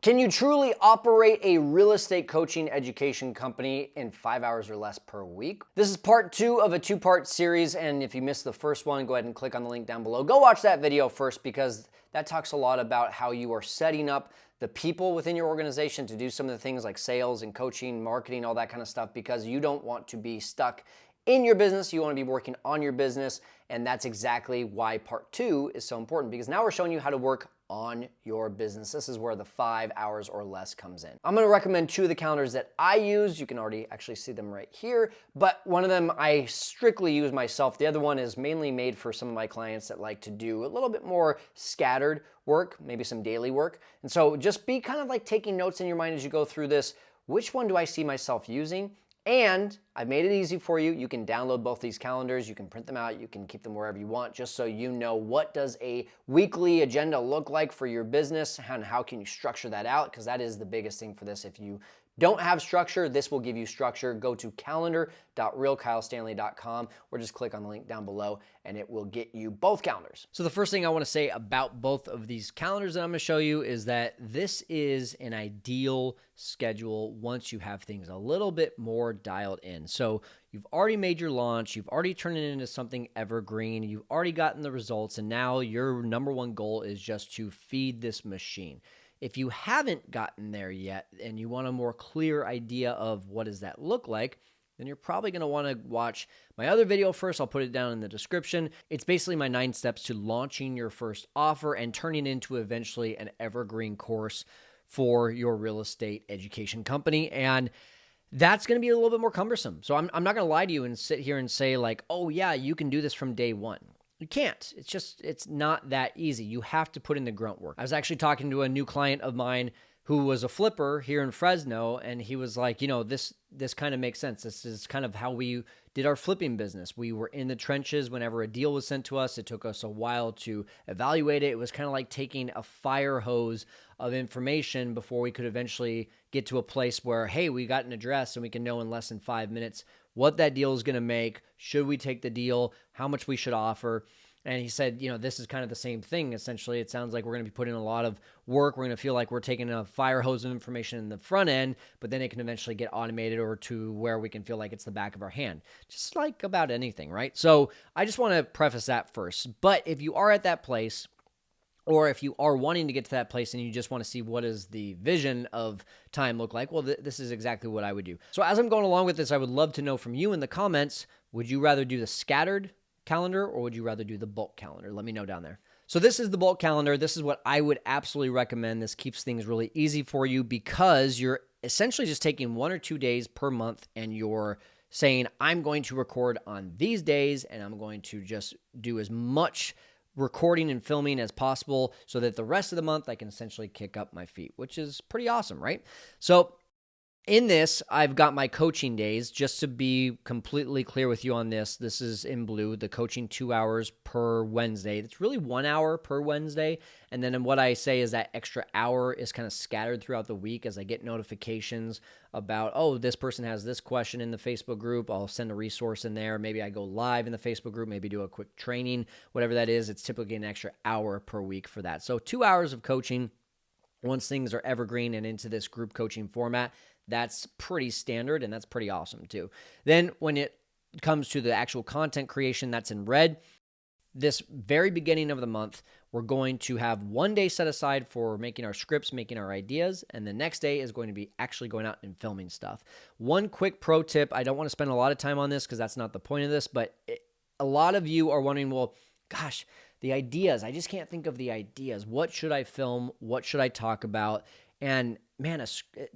Can you truly operate a real estate coaching education company in 5 hours or less per week? This is part 2 of a 2-part series, and if you missed the first one, go ahead and click on the link down below. Go watch that video first because that talks a lot about how you are setting up the people within your organization to do some of the things like sales and coaching, marketing, all that kind of stuff, because you don't want to be stuck in your business. You want to be working on your business, and that's exactly why part 2 is so important, because now we're showing you how to work on your business. This is where the 5 hours or less comes in. I'm gonna recommend 2 of the calendars that I use. You can already actually see them right here, but one of them I strictly use myself. The other one is mainly made for some of my clients that like to do a little bit more scattered work, maybe some daily work. And so just be kind of like taking notes in your mind as you go through this. Which one do I see myself using? And I've made it easy for you. You can download both these calendars. You can print them out. You can keep them wherever you want, just so you know what does a weekly agenda look like for your business and how can you structure that out, because that is the biggest thing for this. If you don't have structure, this will give you structure. Go to calendar.realkylestanley.com or just click on the link down below and it will get you both calendars. So the first thing I want to say about both of these calendars that I'm going to show you is that this is an ideal schedule once you have things a little bit more dialed in. So you've already made your launch, you've already turned it into something evergreen, you've already gotten the results, and now your number one goal is just to feed this machine. If you haven't gotten there yet and you want a more clear idea of what does that look like, then you're probably going to want to watch my other video first. I'll put it down in the description. It's basically my 9 steps to launching your first offer and turning into eventually an evergreen course for your real estate education company. And that's going to be a little bit more cumbersome. So I'm not going to lie to you and sit here and say like, oh yeah, you can do this from day one. You can't. It's not that easy. You have to put in the grunt work. I was actually talking to a new client of mine who was a flipper here in Fresno, and he was like, this kind of makes sense. This is kind of how we did our flipping business. We were in the trenches whenever a deal was sent to us. It took us a while to evaluate it. It was kind of like taking a fire hose of information before we could eventually get to a place where, hey, we got an address and we can know in less than 5 minutes what that deal is going to make. Should we take the deal? How much we should offer? And he said, this is kind of the same thing. Essentially, it sounds like we're going to be putting a lot of work. We're going to feel like we're taking a fire hose of information in the front end, but then it can eventually get automated or to where we can feel like it's the back of our hand, just like about anything, right? So I just want to preface that first. But if you are at that place, or if you are wanting to get to that place and you just want to see what does the vision of time look like, well, this is exactly what I would do. So as I'm going along with this, I would love to know from you in the comments, would you rather do the scattered calendar or would you rather do the bulk calendar? Let me know down there. So this is the bulk calendar. This is what I would absolutely recommend. This keeps things really easy for you because you're essentially just taking 1 or 2 days per month and you're saying, I'm going to record on these days and I'm going to just do as much recording and filming as possible so that the rest of the month I can essentially kick up my feet, which is pretty awesome, right? So in this, I've got my coaching days. Just to be completely clear with you on this, this is in blue, the coaching 2 hours per Wednesday. It's really 1 hour per Wednesday. And then what I say is that extra hour is kind of scattered throughout the week as I get notifications about, oh, this person has this question in the Facebook group. I'll send a resource in there. Maybe I go live in the Facebook group, maybe do a quick training, whatever that is. It's typically an extra hour per week for that. So 2 hours of coaching once things are evergreen and into this group coaching format. That's pretty standard, and that's pretty awesome too. Then when it comes to the actual content creation, that's in red. This very beginning of the month, we're going to have 1 day set aside for making our scripts, making our ideas, and the next day is going to be actually going out and filming stuff. One quick pro tip, I don't want to spend a lot of time on this because that's not the point of this, but a lot of you are wondering, well, gosh, the ideas, I just can't think of the ideas. What should I film? What should I talk about? And man,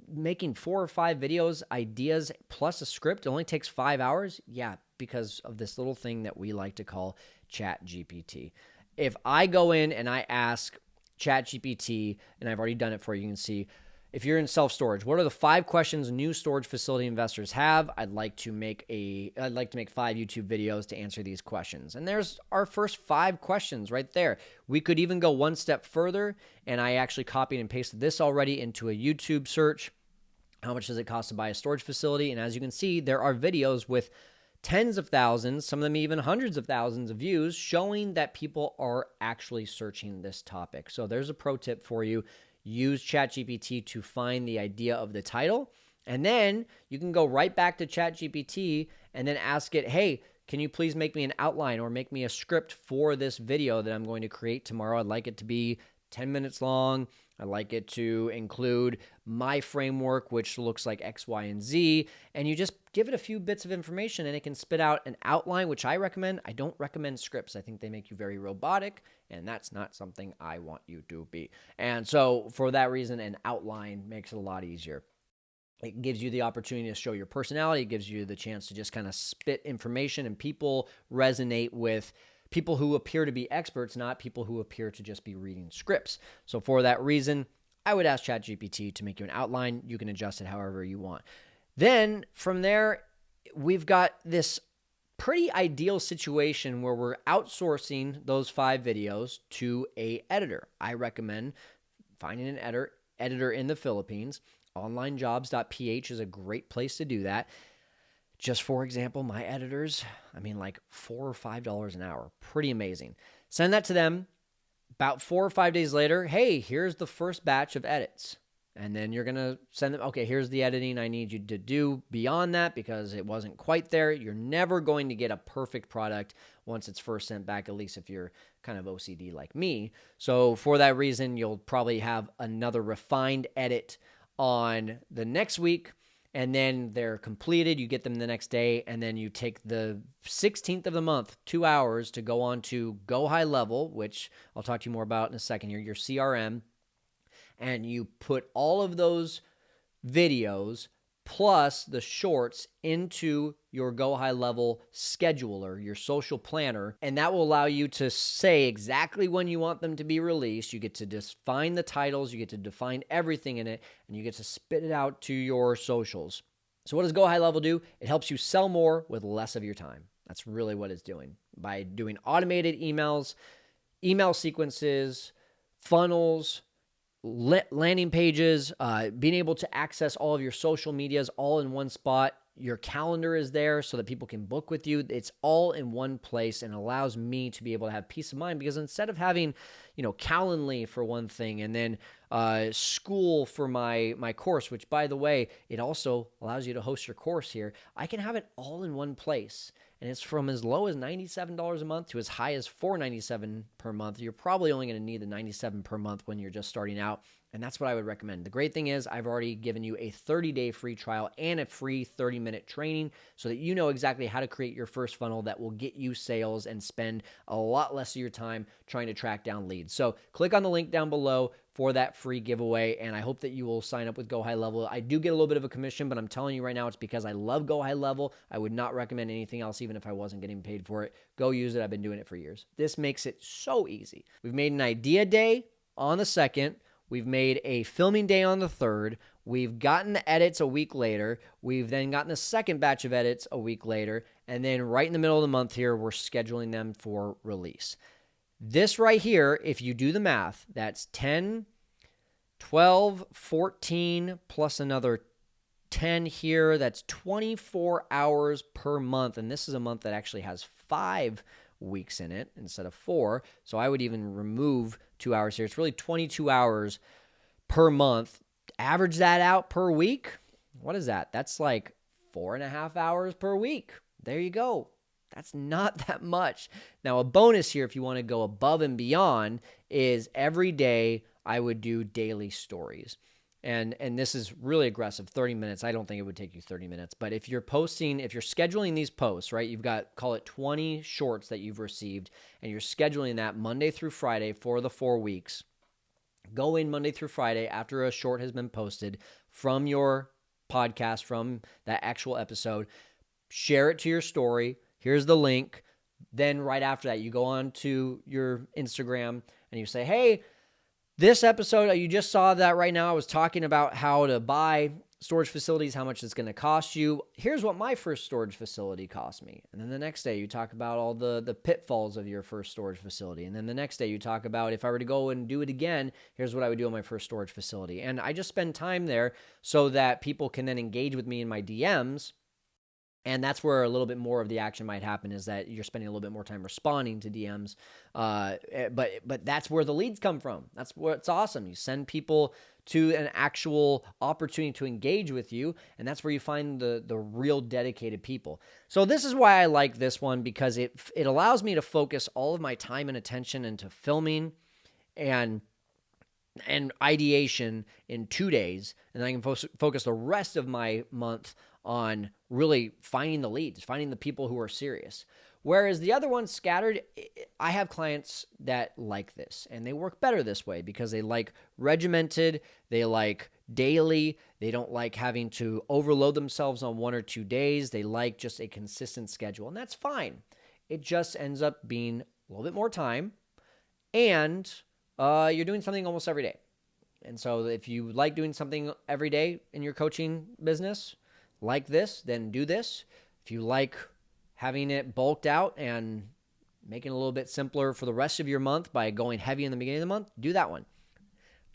making 4 or 5 videos, ideas, plus a script only takes 5 hours? Yeah, because of this little thing that we like to call ChatGPT. If I go in and I ask ChatGPT, and I've already done it for you, you can see, if you're in self-storage, what are the 5 questions new storage facility investors have? I'd like to make 5 YouTube videos to answer these questions. And there's our first 5 questions right there. We could even go one step further, and I actually copied and pasted this already into a YouTube search. How much does it cost to buy a storage facility? And as you can see, there are videos with tens of thousands, some of them even hundreds of thousands of views, showing that people are actually searching this topic. So there's a pro tip for you. use ChatGPT to find the idea of the title. And then you can go right back to ChatGPT and then ask it, hey, can you please make me an outline or make me a script for this video that I'm going to create tomorrow? I'd like it to be 10 minutes long. I'd like it to include my framework, which looks like X, Y, and Z. And you just give it a few bits of information and it can spit out an outline, which I recommend. I don't recommend scripts. I think they make you very robotic, and that's not something I want you to be. And so for that reason, an outline makes it a lot easier. It gives you the opportunity to show your personality. It gives you the chance to just kind of spit information, and people resonate with people who appear to be experts, not people who appear to just be reading scripts. So for that reason, I would ask ChatGPT to make you an outline. You can adjust it however you want. Then from there, we've got this pretty ideal situation where we're outsourcing those 5 videos to an editor. I recommend finding an editor in the Philippines. Onlinejobs.ph is a great place to do that. Just for example, my editors, like $4 or $5 an hour. Pretty amazing. Send that to them. About 4 or 5 days later, hey, here's the first batch of edits. And then you're going to send them, okay, here's the editing I need you to do beyond that because it wasn't quite there. You're never going to get a perfect product once it's first sent back, at least if you're kind of OCD like me. So for that reason, you'll probably have another refined edit on the next week. And then they're completed. You get them the next day, and then you take the 16th of the month, 2 hours, to go on to Go High Level, which I'll talk to you more about in a second here, your CRM, and you put all of those videos plus the shorts into your Go High Level scheduler, your social planner, and that will allow you to say exactly when you want them to be released. You get to define the titles, you get to define everything in it, and you get to spit it out to your socials. So what does Go High Level do? It helps you sell more with less of your time. That's really what it's doing. By doing automated emails, email sequences, funnels, landing pages, being able to access all of your social medias all in one spot. Your calendar is there so that people can book with you. It's all in one place and allows me to be able to have peace of mind because instead of having, Calendly for one thing and then school for my course, which by the way, it also allows you to host your course here. I can have it all in one place. And it's from as low as $97 a month to as high as $497 per month. You're probably only going to need the $97 per month when you're just starting out. And that's what I would recommend. The great thing is I've already given you a 30-day free trial and a free 30-minute training so that you know exactly how to create your first funnel that will get you sales and spend a lot less of your time trying to track down leads. So click on the link down below for that free giveaway, and I hope that you will sign up with Go High Level. I do get a little bit of a commission, but I'm telling you right now, it's because I love Go High Level. I would not recommend anything else, even if I wasn't getting paid for it. Go use it. I've been doing it for years. This makes it so easy. We've made an idea day on the 2nd. We've made a filming day on the 3rd. We've gotten the edits a week later. We've then gotten the second batch of edits a week later. And then right in the middle of the month here, we're scheduling them for release. This right here, if you do the math, that's 10, 12, 14, plus another 10 here. That's 24 hours per month. And this is a month that actually has 5 weeks in it instead of 4. So I would even remove 2 hours here. It's really 22 hours per month. Average that out per week. What is that? That's like 4.5 hours per week. There you go. That's not that much. Now, a bonus here, if you want to go above and beyond, is every day I would do daily stories. And this is really aggressive, 30 minutes. I don't think it would take you 30 minutes. But if you're scheduling these posts, right, you've got, call it 20 shorts that you've received, and you're scheduling that Monday through Friday for the 4 weeks. Go in Monday through Friday after a short has been posted from your podcast, from that actual episode. Share it to your story. Here's the link. Then right after that, you go on to your Instagram and you say, hey, this episode, you just saw that right now. I was talking about how to buy storage facilities, how much it's going to cost you. Here's what my first storage facility cost me. And then the next day you talk about all the pitfalls of your first storage facility. And then the next day you talk about if I were to go and do it again, here's what I would do on my first storage facility. And I just spend time there so that people can then engage with me in my DMs And that's where a little bit more of the action might happen, is that you're spending a little bit more time responding to DMs. But that's where the leads come from. That's what's awesome. You send people to an actual opportunity to engage with you, and that's where you find the real dedicated people. So this is why I like this one, because it allows me to focus all of my time and attention into filming and ideation in 2 days, and then I can focus the rest of my month on really finding the leads, finding the people who are serious. Whereas the other one, scattered, I have clients that like this, and they work better this way because they like regimented, they like daily, they don't like having to overload themselves on 1 or 2 days. They like just a consistent schedule, and that's fine. It just ends up being a little bit more time, and you're doing something almost every day. And so if you like doing something every day in your coaching business like this, then do this. If you like having it bulked out and making it a little bit simpler for the rest of your month by going heavy in the beginning of the month, do that one.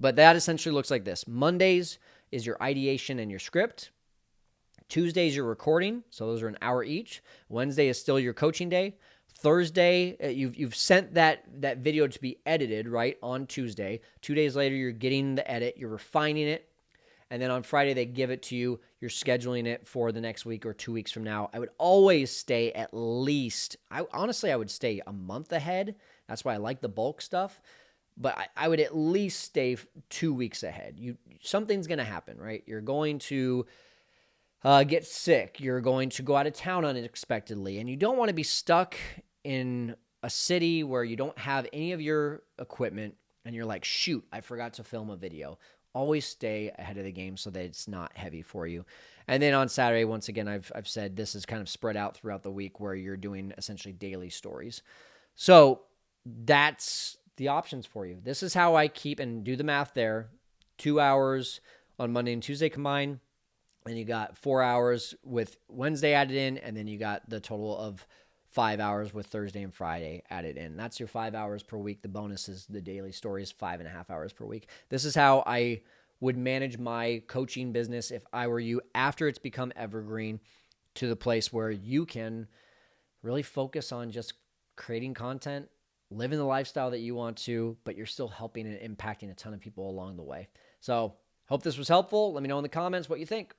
But that essentially looks like this. Mondays is your ideation and your script. Tuesdays, your recording. So those are an hour each. Wednesday is still your coaching day. Thursday, you've sent that video to be edited, right, on Tuesday. 2 days later, you're getting the edit, you're refining it, and then on Friday, they give it to you. You're scheduling it for the next week or 2 weeks from now. I would always stay at least, I would stay a month ahead. That's why I like the bulk stuff. But I would at least stay 2 weeks ahead. Something's going to happen, right? You're going to get sick. You're going to go out of town unexpectedly. And you don't want to be stuck in a city where you don't have any of your equipment and you're like, shoot, I forgot to film a video. Always stay ahead of the game so that it's not heavy for you. And then on Saturday, once again, I've said this is kind of spread out throughout the week where you're doing essentially daily stories. So that's the options for you. This is how I keep, and do the math there, 2 hours on Monday and Tuesday combined. Then you got 4 hours with Wednesday added in, and then you got the total of 5 hours with Thursday and Friday added in. That's your 5 hours per week. The bonus is the daily stories, 5.5 hours per week. This is how I would manage my coaching business if I were you, after it's become evergreen, to the place where you can really focus on just creating content, living the lifestyle that you want to, but you're still helping and impacting a ton of people along the way. So hope this was helpful. Let me know in the comments what you think.